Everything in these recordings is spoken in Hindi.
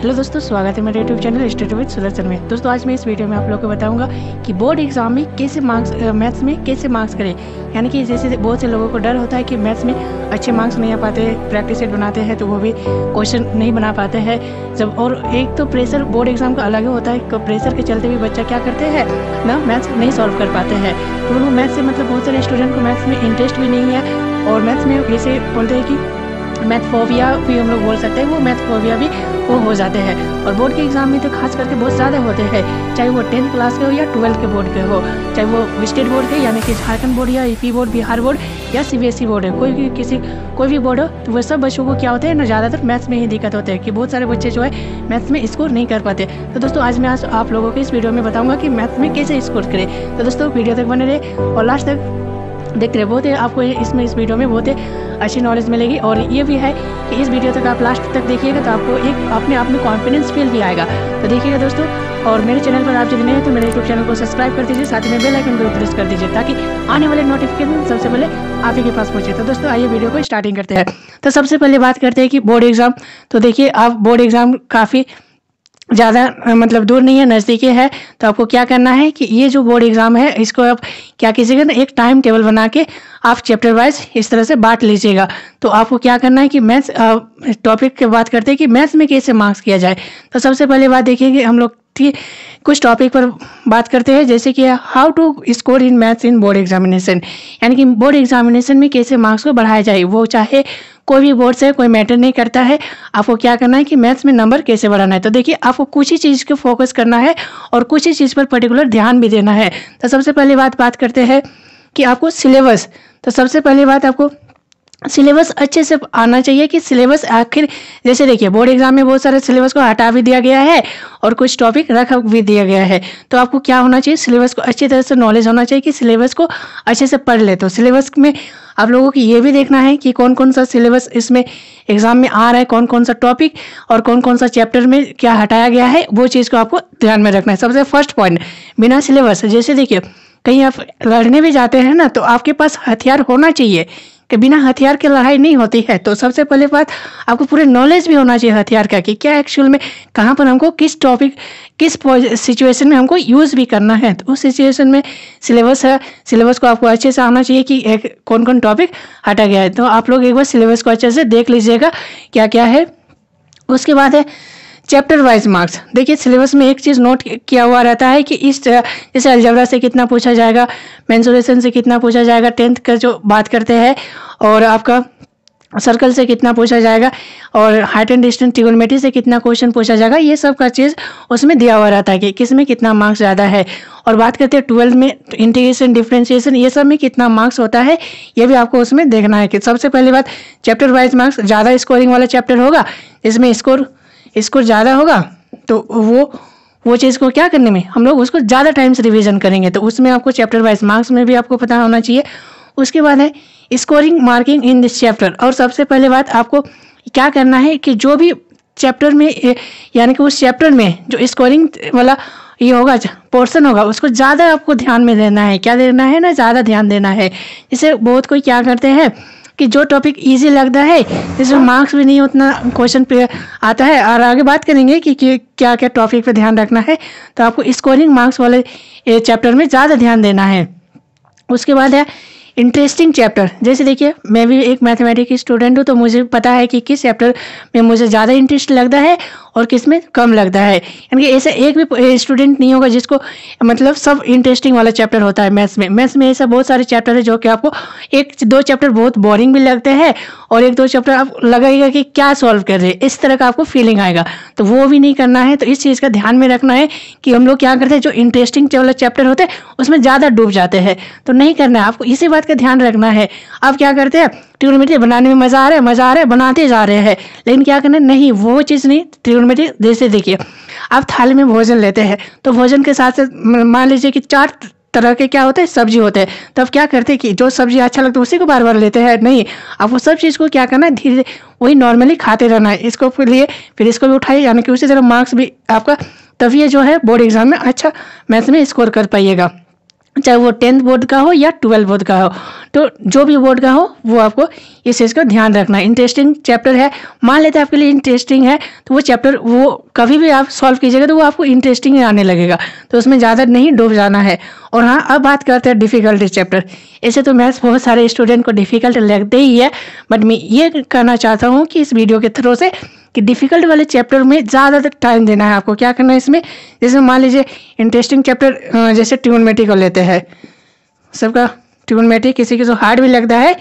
हेलो दोस्तों, स्वागत है मेरे YouTube channel study with Sudarshan में। दोस्तों आज मैं इस वीडियो में आप लोगों को बताऊंगा कि बोर्ड एग्जाम में कैसे मार्क्स मैथ्स में कैसे मार्क्स करें। यानी कि जैसे बहुत से लोगों को डर होता है कि मैथ्स में अच्छे मार्क्स नहीं आ पाते, प्रैक्टिस सेट बनाते हैं तो वो भी क्वेश्चन नहीं बना पाते हैं जब। और एक तो प्रेशर बोर्ड एग्जाम का अलग होता है, प्रेशर के चलते भी बच्चा क्या करते हैं ना, मैथ्स नहीं सॉल्व कर पाते हैं। तो वो मैथ्स से मतलब बहुत सारे स्टूडेंट को मैथ्स में इंटरेस्ट भी नहीं है और मैथ्स में जैसे बोलते हैं कि मैथ फोबिया भी हम लोग बोल सकते हैं, वो मैथ फोबिया भी वो हो जाते हैं। और बोर्ड के एग्जाम में तो खास करके बहुत ज़्यादा होते हैं, चाहे वो 10th क्लास के हो या 12th के बोर्ड के हो, चाहे वो स्टेट बोर्ड के यानी कि झारखंड बोर्ड या यूपी बोर्ड, बिहार बोर्ड या सीबीएसई बोर्ड है, कोई भी बोर्ड हो। तो वो सब बच्चों को क्या होते हैं ना, ज़्यादातर मैथ्स में ही दिक्कत होते हैं कि बहुत सारे बच्चे जो है मैथ्स में स्कोर नहीं कर पाते। तो दोस्तों आज मैं आप लोगों को इस वीडियो में बताऊँगा कि मैथ्स में कैसे स्कोर करें। तो दोस्तों वीडियो तक बने रहे और लास्ट तक देखते रहे, बहुत आपको इस वीडियो में बहुत अच्छी नॉलेज मिलेगी। और ये भी है कि इस वीडियो तक आप लास्ट तक देखिएगा तो आपको एक अपने आप में कॉन्फिडेंस फील भी आएगा। तो देखिएगा दोस्तों, और मेरे चैनल पर आप यदि नए हैं तो मेरे यूट्यूब चैनल को सब्सक्राइब कर दीजिए, साथ में बेल आइकन को प्रेस कर दीजिए ताकि आने वाले नोटिफिकेशन सबसे पहले आप ही के पास पहुंचे। तो दोस्तों आइए वीडियो को स्टार्टिंग करते हैं। तो सबसे पहले बात करते हैं कि बोर्ड एग्जाम। तो देखिए आप बोर्ड एग्जाम काफ़ी ज़्यादा मतलब दूर नहीं है, नज़दीकी है। तो आपको क्या करना है कि ये जो बोर्ड एग्ज़ाम है इसको आप क्या कीजिएगा ना, एक टाइम टेबल बना के आप चैप्टर वाइज इस तरह से बांट लीजिएगा। तो आपको क्या करना है कि मैथ्स टॉपिक की बात करते हैं कि मैथ्स में कैसे मार्क्स किया जाए। तो सबसे पहले बात देखिए कि हम लोग कुछ टॉपिक पर बात करते हैं, जैसे कि how to score in maths in board examination, यानी कि बोर्ड एग्जामिनेशन में कैसे मार्क्स को बढ़ाया जाए। वो चाहे कोई भी बोर्ड से कोई मैटर नहीं करता है, आपको क्या करना है कि मैथ्स में नंबर कैसे बढ़ाना है। तो देखिए आपको कुछ ही चीज़ को फोकस करना है और कुछ ही चीज़ पर पर्टिकुलर ध्यान भी देना है। तो सबसे पहले बात करते हैं कि आपको सिलेबस। तो सबसे पहली बात आपको सिलेबस अच्छे से आना चाहिए कि सिलेबस आखिर, जैसे देखिए बोर्ड एग्जाम में बहुत सारे सिलेबस को हटा भी दिया गया है और कुछ टॉपिक रख भी दिया गया है। तो आपको क्या होना चाहिए, सिलेबस को अच्छी तरह से नॉलेज होना चाहिए कि सिलेबस को अच्छे से पढ़ ले। तो सिलेबस में आप लोगों को ये भी देखना है कि कौन कौन सा सिलेबस इसमें एग्जाम में आ रहा है, कौन कौन सा टॉपिक और कौन कौन सा चैप्टर में क्या हटाया गया है, वो चीज़ को आपको ध्यान में रखना है। सबसे फर्स्ट पॉइंट, बिना सिलेबस, जैसे देखिए कहीं आप लड़ने भी जाते हैं ना तो आपके पास हथियार होना चाहिए कि बिना हथियार के लड़ाई नहीं होती है। तो सबसे पहले बात आपको पूरे नॉलेज भी होना चाहिए हथियार का कि क्या एक्चुअल में कहाँ पर हमको किस टॉपिक किस सिचुएशन में हमको यूज़ भी करना है। तो उस सिचुएशन में सिलेबस है, सिलेबस को आपको अच्छे से आना चाहिए कि कौन कौन टॉपिक हटा गया है। तो आप लोग एक बार सिलेबस को अच्छे से देख लीजिएगा क्या क्या है। उसके बाद है चैप्टर वाइज मार्क्स। देखिए सिलेबस में एक चीज़ नोट किया हुआ रहता है कि इस जैसे अलजेब्रा से कितना पूछा जाएगा, मेंसुरेशन से कितना पूछा जाएगा, 10th का जो बात करते हैं, और आपका सर्कल से कितना पूछा जाएगा, और हाइट एंड डिस्टेंस ट्रिगोनोमेट्री से कितना क्वेश्चन पूछा जाएगा। ये सब का चीज़ उसमें दिया हुआ रहता है कि किस में कितना मार्क्स ज़्यादा है। और बात करते हैं 12 में इंटीग्रेशन, डिफरेंशिएशन, ये सब में कितना मार्क्स होता है, ये भी आपको उसमें देखना है। कि सबसे पहली बात चैप्टर वाइज मार्क्स, ज़्यादा स्कोरिंग वाला चैप्टर होगा इसमें स्कोर ज़्यादा होगा, तो वो चीज़ को क्या करने में हम लोग उसको ज़्यादा टाइम से रिवीजन करेंगे। तो उसमें आपको चैप्टर वाइज मार्क्स में भी आपको पता होना चाहिए। उसके बाद है scoring marking in this chapter. और सबसे पहले बात आपको क्या करना है कि जो भी चैप्टर में यानी कि उस चैप्टर में जो स्कोरिंग वाला ये होगा पोर्शन होगा उसको ज़्यादा आपको ध्यान में देना है। क्या देना है ना, ज़्यादा ध्यान देना है। जैसे बहुत कोई क्या करते हैं कि जो टॉपिक इजी लगता है जिसमें मार्क्स भी नहीं उतना क्वेश्चन पे आता है, और आगे बात करेंगे कि क्या क्या टॉपिक पे ध्यान रखना है। तो आपको स्कोरिंग मार्क्स वाले चैप्टर में ज़्यादा ध्यान देना है। उसके बाद है इंटरेस्टिंग चैप्टर। जैसे देखिए मैं भी एक मैथमेटिक्स की स्टूडेंट हूँ, तो मुझे पता है कि किस चैप्टर में मुझे ज़्यादा इंटरेस्ट लगता है और किस में कम लगता है। यानी कि ऐसा एक भी स्टूडेंट नहीं होगा जिसको मतलब सब इंटरेस्टिंग वाला चैप्टर होता है मैथ्स में। मैथ्स में ऐसा बहुत सारे चैप्टर है जो कि आपको एक दो चैप्टर बहुत बोरिंग भी लगते हैं और एक दो चैप्टर आप लगेगा कि क्या सॉल्व कर रहे हैं, इस तरह का आपको फीलिंग आएगा। तो वो भी नहीं करना है। तो इस चीज़ का ध्यान में रखना है कि हम लोग क्या करते हैं, जो इंटरेस्टिंग वाला चैप्टर होते हैं उसमें ज़्यादा डूब जाते हैं। तो नहीं करना है, आपको इसी बात का ध्यान रखना है। आप क्या करते हैं, ट्रिगोनोमेट्री बनाने में मज़ा आ रहा है बनाते जा रहे हैं, लेकिन क्या करना नहीं, वो चीज़ नहीं। ट्रिगोनोमेट्री जैसे देखिए आप थाली में भोजन लेते हैं तो भोजन के साथ मान लीजिए कि 4 तरह के क्या होते हैं, सब्जी होते हैं। तो आप क्या करते हैं कि जो सब्जी अच्छा लगता है उसी को बार बार लेते हैं, नहीं। आप वो सब चीज़ को क्या करना है, धीरे वही नॉर्मली खाते रहना है। इसको लिए फिर इसको भी उठाइए, यानी कि उसी तरह मार्क्स भी आपका, तभी ये जो है बोर्ड एग्जाम में अच्छा मैथ्स में स्कोर कर पाइएगा। चाहे वो 10th बोर्ड का हो या 12th बोर्ड का हो, तो जो भी बोर्ड का हो वो आपको इस चीज़ का ध्यान रखना है। इंटरेस्टिंग चैप्टर है, मान लेते हैं आपके लिए इंटरेस्टिंग है, तो वो चैप्टर वो कभी भी आप सॉल्व कीजिएगा तो वो आपको इंटरेस्टिंग आने लगेगा, तो उसमें ज़्यादा नहीं डूब जाना है। और हाँ, अब बात करते हैं डिफ़िकल्टी चैप्टर। ऐसे तो मैथ्स बहुत सारे स्टूडेंट को डिफ़िकल्ट लगते ही है, बट मैं ये कहना चाहता हूँ कि इस वीडियो के थ्रू से कि डिफ़िकल्ट वाले चैप्टर में ज़्यादा टाइम देना है आपको। क्या करना है इसमें, जैसे मान लीजिए इंटरेस्टिंग चैप्टर जैसे ट्रिग्नोमेट्री को लेते हैं, सबका ट्रिग्नोमेट्री किसी की तो हार्ड भी लगता है,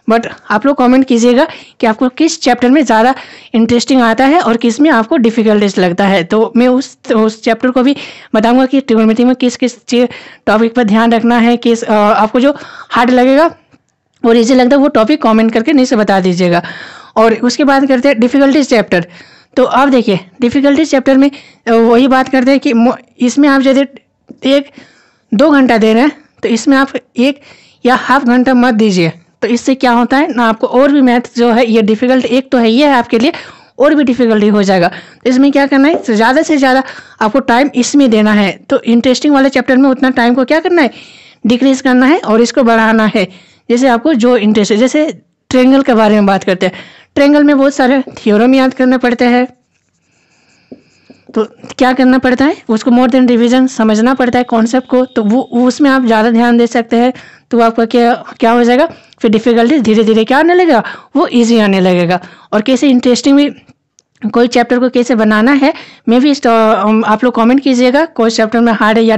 बट आप लोग कमेंट कीजिएगा कि आपको किस चैप्टर में ज़्यादा इंटरेस्टिंग आता है और किस में आपको डिफ़िकल्टीज लगता है। तो मैं उस चैप्टर को भी बताऊंगा कि ट्रिग्नोमेट्री में किस किस टॉपिक पर ध्यान रखना है, किस आपको जो हार्ड लगेगा और इजी लगता है वो टॉपिक कमेंट करके नीचे बता दीजिएगा। और उसके बाद करते हैं डिफ़िकल्टीज चैप्टर। तो आप देखिए डिफ़िकल्टीज चैप्टर में वही बात करते हैं कि इसमें आप यदि 1-2 घंटा दे रहे हैं तो इसमें आप 1 या हाफ घंटा मत दीजिए। तो इससे क्या होता है ना, आपको और भी मैथ जो है ये डिफ़िकल्ट एक तो है ये है आपके लिए, और भी डिफ़िकल्टी हो जाएगा। तो इसमें क्या करना है, ज़्यादा से ज़्यादा आपको टाइम इसमें देना है। तो इंटरेस्टिंग वाले चैप्टर में उतना टाइम को क्या करना है, डिक्रीज करना है और इसको बढ़ाना है। जैसे आपको जो इंटरेस्ट है, जैसे ट्रायंगल के बारे में बात करते हैं, ट्रायंगल में बहुत सारे थ्योरम याद करने पड़ते हैं, तो क्या करना पड़ता है, उसको मोर देन रिवीजन समझना पड़ता है कॉन्सेप्ट को। तो वो उसमें आप ज़्यादा ध्यान दे सकते हैं, तो आपका क्या हो जाएगा, फिर डिफ़िकल्टी धीरे धीरे क्या आने लगेगा, वो इजी आने लगेगा। और कैसे इंटरेस्टिंग भी कोई चैप्टर को कैसे बनाना है, मैं भी आप लोग कमेंट कीजिएगा कोई चैप्टर में हार्ड है या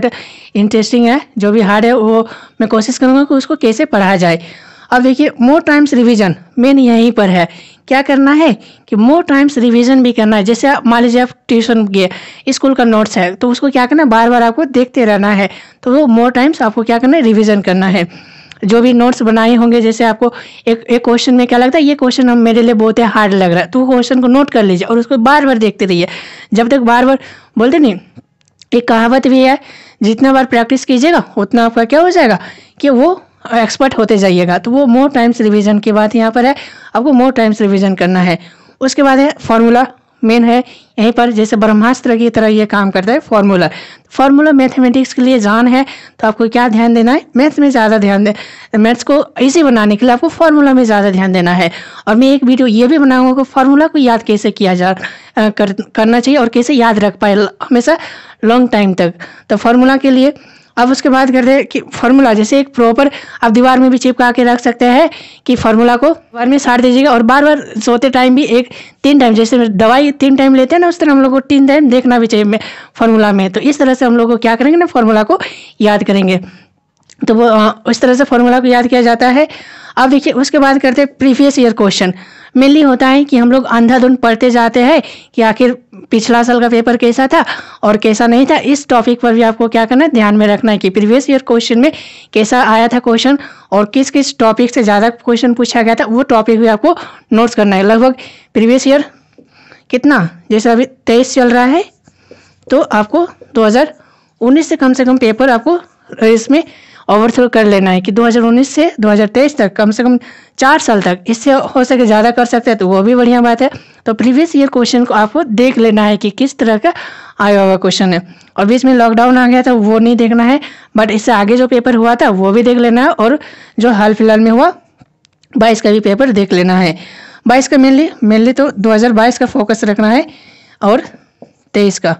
इंटरेस्टिंग है। जो भी हार्ड है वो मैं कोशिश करूँगा कि उसको कैसे पढ़ा जाए। अब देखिए मोर टाइम्स रिवीजन मेन यहीं पर है। क्या करना है कि मोर टाइम्स रिवीजन भी करना है। जैसे आप मान लीजिए आप ट्यूशन गए, स्कूल का नोट्स है, तो उसको क्या करना है, बार बार आपको देखते रहना है। तो वो मोर टाइम्स आपको क्या करना है, रिवीजन करना है। जो भी नोट्स बनाए होंगे, जैसे आपको एक क्वेश्चन में क्या लगता है, ये क्वेश्चन हम मेरे लिए बहुत ही हार्ड लग रहा है, तो क्वेश्चन को नोट कर लीजिए और उसको बार बार देखते रहिए। जब तक बार बार बोलते नहीं, एक कहावत भी है, जितना बार प्रैक्टिस कीजिएगा उतना आपका क्या हो जाएगा कि वो एक्सपर्ट होते जाइएगा। तो वो मोर टाइम्स रिवीजन की बात यहाँ पर है, आपको मोर टाइम्स रिवीजन करना है। उसके बाद है फॉर्मूला, मेन है यहीं पर, जैसे ब्रह्मास्त्र की तरह ये काम करता है फॉर्मूला। फॉर्मूला मैथमेटिक्स के लिए जान है, तो आपको क्या ध्यान देना है, मैथ्स में ज़्यादा ध्यान दें। मैथ्स को इजी बनाने के लिए आपको फॉर्मूला में ज़्यादा ध्यान देना है। और मैं एक वीडियो ये भी बनाऊंगा कि फॉर्मूला को याद कैसे किया करना चाहिए और कैसे याद रख पाए हमेशा लॉन्ग टाइम तक। तो फॉर्मूला के लिए अब उसके बाद करते हैं कि फार्मूला जैसे एक प्रॉपर आप दीवार में भी चिपका के रख सकते हैं कि फार्मूला को दीवार में साट दीजिएगा। और बार बार सोते टाइम भी 3 टाइम, जैसे दवाई 3 टाइम लेते हैं ना, उस तरह हम लोग को 3 टाइम देखना भी चाहिए फार्मूला में। तो इस तरह से हम लोग को क्या करेंगे ना, फार्मूला को याद करेंगे। तो वो उस तरह से फार्मूला को याद किया जाता है। अब देखिए उसके बाद करते हैं प्रीवियस ईयर क्वेश्चन। मेनली होता है कि हम लोग अंधाधुंध पढ़ते जाते हैं कि आखिर पिछला साल का पेपर कैसा था और कैसा नहीं था। इस टॉपिक पर भी आपको क्या करना है, ध्यान में रखना है कि प्रीवियस ईयर क्वेश्चन में कैसा आया था क्वेश्चन और किस किस टॉपिक से ज़्यादा क्वेश्चन पूछा गया था, वो टॉपिक भी आपको नोट्स करना है। लगभग प्रीवियस ईयर कितना, जैसे अभी 23 चल रहा है, तो आपको 2019 से कम पेपर आपको इसमें ओवरथ्रो कर लेना है कि 2019 से 2023 तक कम से कम 4 साल तक, इससे हो सके ज़्यादा कर सकते हैं तो वो भी बढ़िया बात है। तो प्रीवियस ईयर क्वेश्चन को आपको देख लेना है कि किस तरह का आया हुआ क्वेश्चन है। और बीच में लॉकडाउन आ गया था वो नहीं देखना है, बट इससे आगे जो पेपर हुआ था वो भी देख लेना है। और जो हाल फिलहाल में हुआ 22 का भी पेपर देख लेना है। 22 का मेनली तो 2022 का फोकस रखना है और 23 का,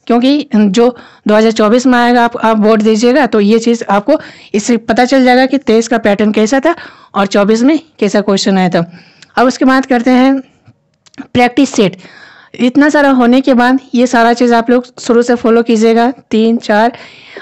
क्योंकि जो 2024 में आएगा आप वोट दीजिएगा तो ये चीज़ आपको इससे पता चल जाएगा कि 23 का पैटर्न कैसा था और 24 में कैसा क्वेश्चन आया था। अब उसके बाद करते हैं प्रैक्टिस सेट। इतना सारा होने के बाद ये सारा चीज़ आप लोग शुरू से फॉलो कीजिएगा। 3, 4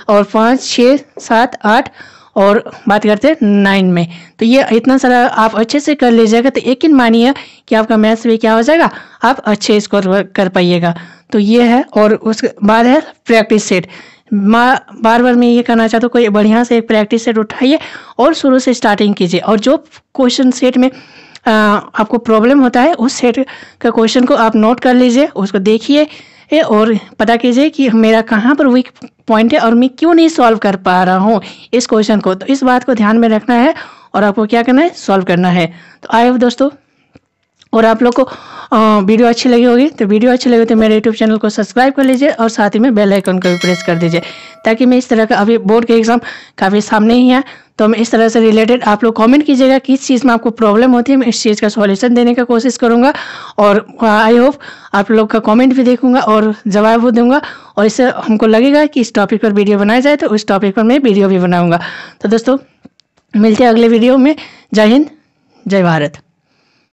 और 5, 6, 7, 8 और बात करते हैं 9 में। तो ये इतना सारा आप अच्छे से कर लीजिएगा तो यकीन मानिए कि आपका मैथ्स भी क्या हो जाएगा, आप अच्छे स्कोर कर पाइएगा। तो ये है। और उसके बाद है प्रैक्टिस सेट। बार बार मैं ये कहना चाहता हूँ, कोई बढ़िया से एक प्रैक्टिस सेट उठाइए और शुरू से स्टार्टिंग कीजिए। और जो क्वेश्चन सेट में आपको प्रॉब्लम होता है उस सेट का क्वेश्चन को आप नोट कर लीजिए, उसको देखिए और पता कीजिए कि मेरा कहाँ पर वीक पॉइंट है और मैं क्यों नहीं सॉल्व कर पा रहा हूँ इस क्वेश्चन को। तो इस बात को ध्यान में रखना है और आपको क्या करना है, सॉल्व करना है। तो आई होप दोस्तों और आप लोग को वीडियो अच्छी लगी होगी तो मेरे यूट्यूब चैनल को सब्सक्राइब कर लीजिए और साथ ही में बेल आइकन को भी प्रेस कर दीजिए, ताकि मैं इस तरह का, अभी बोर्ड के एग्ज़ाम काफ़ी सामने ही है, तो मैं इस तरह से रिलेटेड आप लोग कमेंट कीजिएगा किस चीज़ में आपको प्रॉब्लम होती है, मैं इस चीज़ का सॉल्यूशन देने का कोशिश करूँगा। और आई होप आप लोग का कमेंट भी देखूँगा और जवाब भी दूँगा, और इससे हमको लगेगा कि इस टॉपिक पर वीडियो बनाया जाए तो उस टॉपिक पर मैं वीडियो भी बनाऊँगा। तो दोस्तों मिलते हैं अगले वीडियो में। जय हिंद, जय भारत।